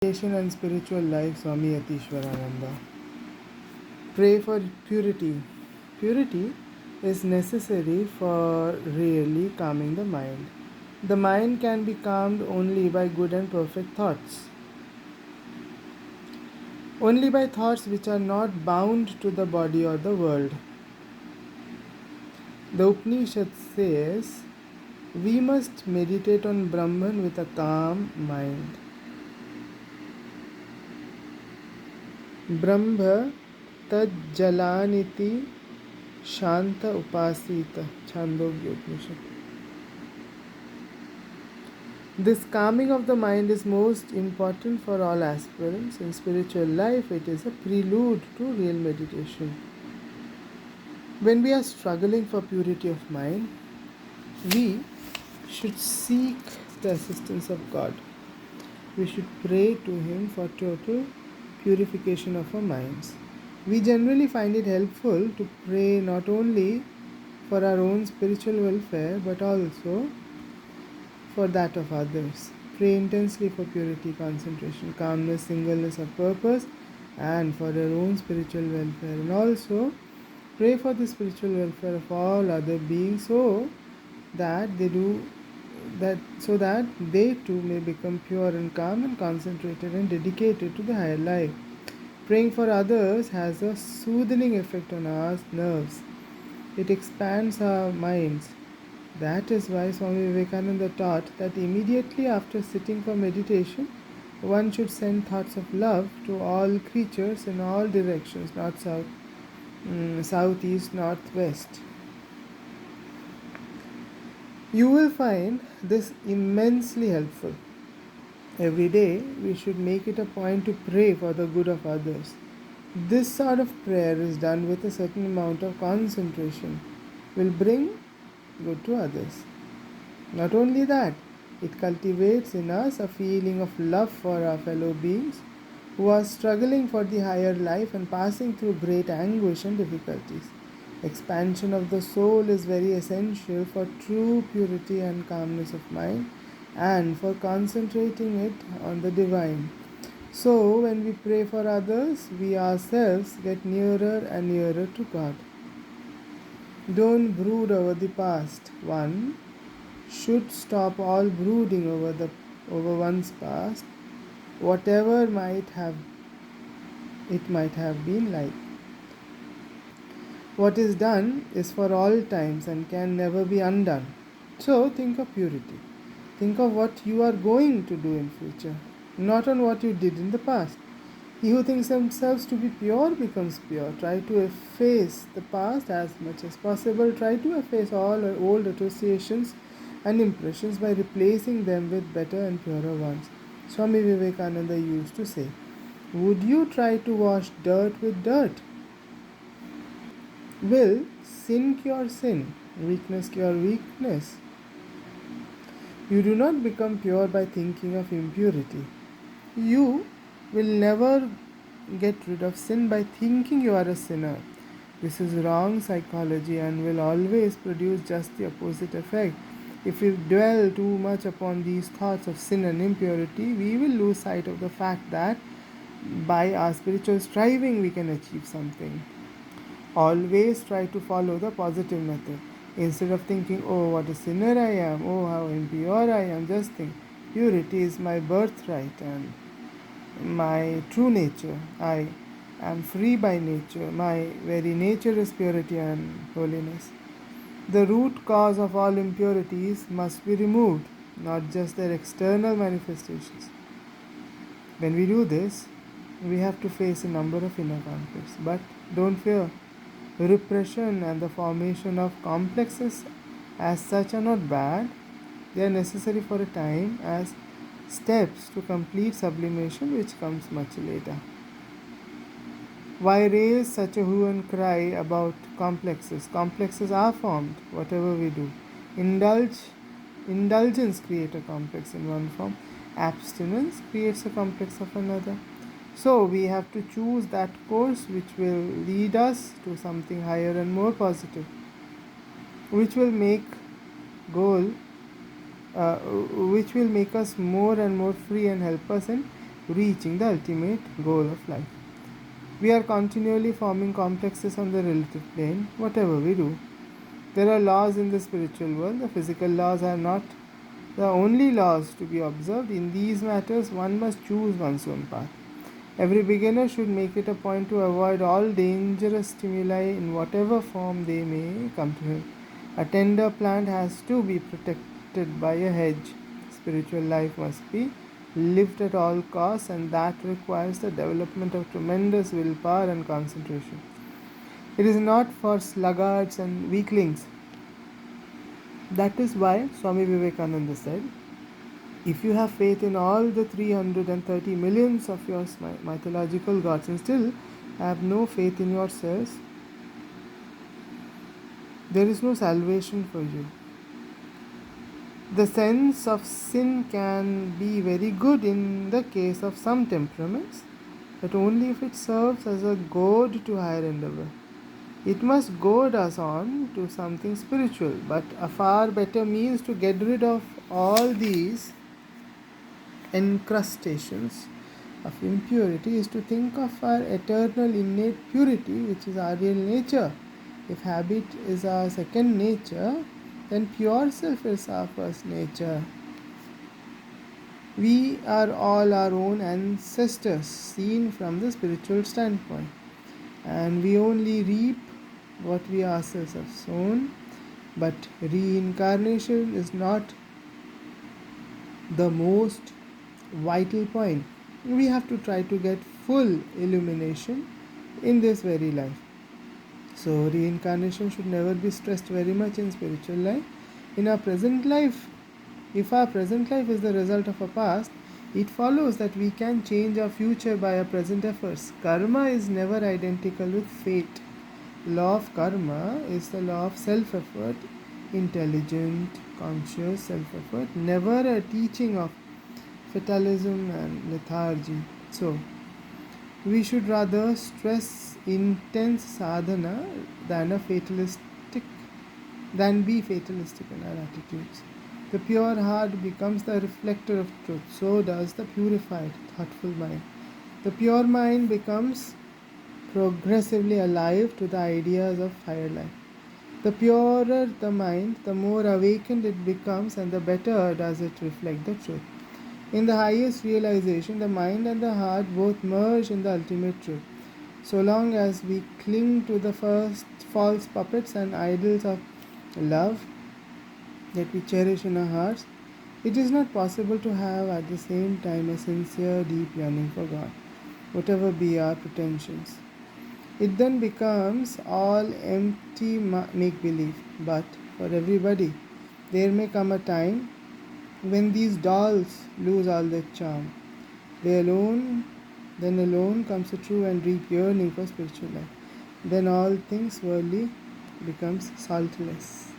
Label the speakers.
Speaker 1: Meditation and spiritual life, Swami Yatiswarananda. Pray for purity. Purity is necessary for really calming the mind. The mind can be calmed only by good and perfect thoughts. Only by thoughts which are not bound to the body or the world. The Upanishad says, we must meditate on Brahman with a calm mind. Brahma tad jalaniti shanta upasita. Chandogya Upanishad. This calming of the mind is most important for all aspirants. In spiritual life, it is a prelude to real meditation. When we are struggling for purity of mind, we should seek the assistance of God. We should pray to Him for total purification of our minds. We generally find it helpful to pray not only for our own spiritual welfare but also for that of others. Pray intensely for purity, concentration, calmness, singleness of purpose, and for your own spiritual welfare. And also pray for the spiritual welfare of all other beings that they too may become pure and calm and concentrated and dedicated to the higher life. Praying for others has a soothing effect on our nerves. It expands our minds. That is why Swami Vivekananda taught that immediately after sitting for meditation, one should send thoughts of love to all creatures in all directions, north, south, south, east, north, west. You will find this immensely helpful. Every day we should make it a point to pray for the good of others. This sort of prayer is done with a certain amount of concentration, will bring good to others. Not only that, it cultivates in us a feeling of love for our fellow beings who are struggling for the higher life and passing through great anguish and difficulties. Expansion of the soul is very essential for true purity and calmness of mind and for concentrating it on the divine. So, when we pray for others, we ourselves get nearer and nearer to God. Don't brood over the past. One should stop all brooding over one's past, whatever might have been like. What is done is for all times and can never be undone. So think of purity. Think of what you are going to do in future, not on what you did in the past. He who thinks themselves to be pure becomes pure. Try to efface the past as much as possible. Try to efface all old associations and impressions by replacing them with better and purer ones. Swami Vivekananda used to say, would you try to wash dirt with dirt? Will sin cure sin? Weakness cure weakness? You do not become pure by thinking of impurity. You will never get rid of sin by thinking you are a sinner. This is wrong psychology and will always produce just the opposite effect. If we dwell too much upon these thoughts of sin and impurity, we will lose sight of the fact that by our spiritual striving we can achieve something. Always try to follow the positive method. Instead of thinking, oh, what a sinner I am, oh, how impure I am, just think, purity is my birthright and my true nature. I am free by nature. My very nature is purity and holiness. The root cause of all impurities must be removed, not just their external manifestations. When we do this, we have to face a number of inner conflicts. But don't fear. Repression and the formation of complexes as such are not bad. They are necessary for a time as steps to complete sublimation, which comes much later. Why raise such a hue and cry about complexes? Complexes are formed, whatever we do. Indulgence creates a complex in one form. Abstinence creates a complex of another. So we have to choose that course which will lead us to something higher and more positive, which will make which will make us more and more free and help us in reaching the ultimate goal of life. We are continually forming complexes on the relative plane, whatever we do. There are laws in the spiritual world. The physical laws are not the only laws to be observed. In these matters, one must choose one's own path. Every beginner should make it a point to avoid all dangerous stimuli in whatever form they may come to him. A tender plant has to be protected by a hedge. Spiritual life must be lived at all costs, and that requires the development of tremendous willpower and concentration. It is not for sluggards and weaklings. That is why Swami Vivekananda said, if you have faith in all the 330 millions of your mythological gods and still have no faith in yourselves, there is no salvation for you. The sense of sin can be very good in the case of some temperaments, but only if it serves as a goad to higher endeavor. It must goad us on to something spiritual, but a far better means to get rid of all these encrustations of impurity is to think of our eternal innate purity, which is our real nature. If habit is our second nature, then pure self is our first nature. We are all our own ancestors, seen from the spiritual standpoint, and we only reap what we ourselves have sown. But reincarnation is not the most vital point. We have to try to get full illumination in this very life. So, reincarnation should never be stressed very much in spiritual life. In our present life, if our present life is the result of a past, it follows that we can change our future by our present efforts. Karma is never identical with fate. Law of karma is the law of self-effort, intelligent, conscious self-effort, never a teaching of fatalism and lethargy. So, we should rather stress intense sadhana than be fatalistic in our attitudes. The pure heart becomes the reflector of truth. So does the purified, thoughtful mind. The pure mind becomes progressively alive to the ideas of higher life. The purer the mind, the more awakened it becomes, and the better does it reflect the truth. In the highest realization, the mind and the heart both merge in the ultimate truth. So long as we cling to the first false puppets and idols of love that we cherish in our hearts, it is not possible to have at the same time a sincere, deep yearning for God, whatever be our pretensions. It then becomes all empty make believe. But for everybody, there may come a time when these dolls lose all their charm. Then alone comes a true and deep yearning for spiritual life. Then all things worldly becomes saltless.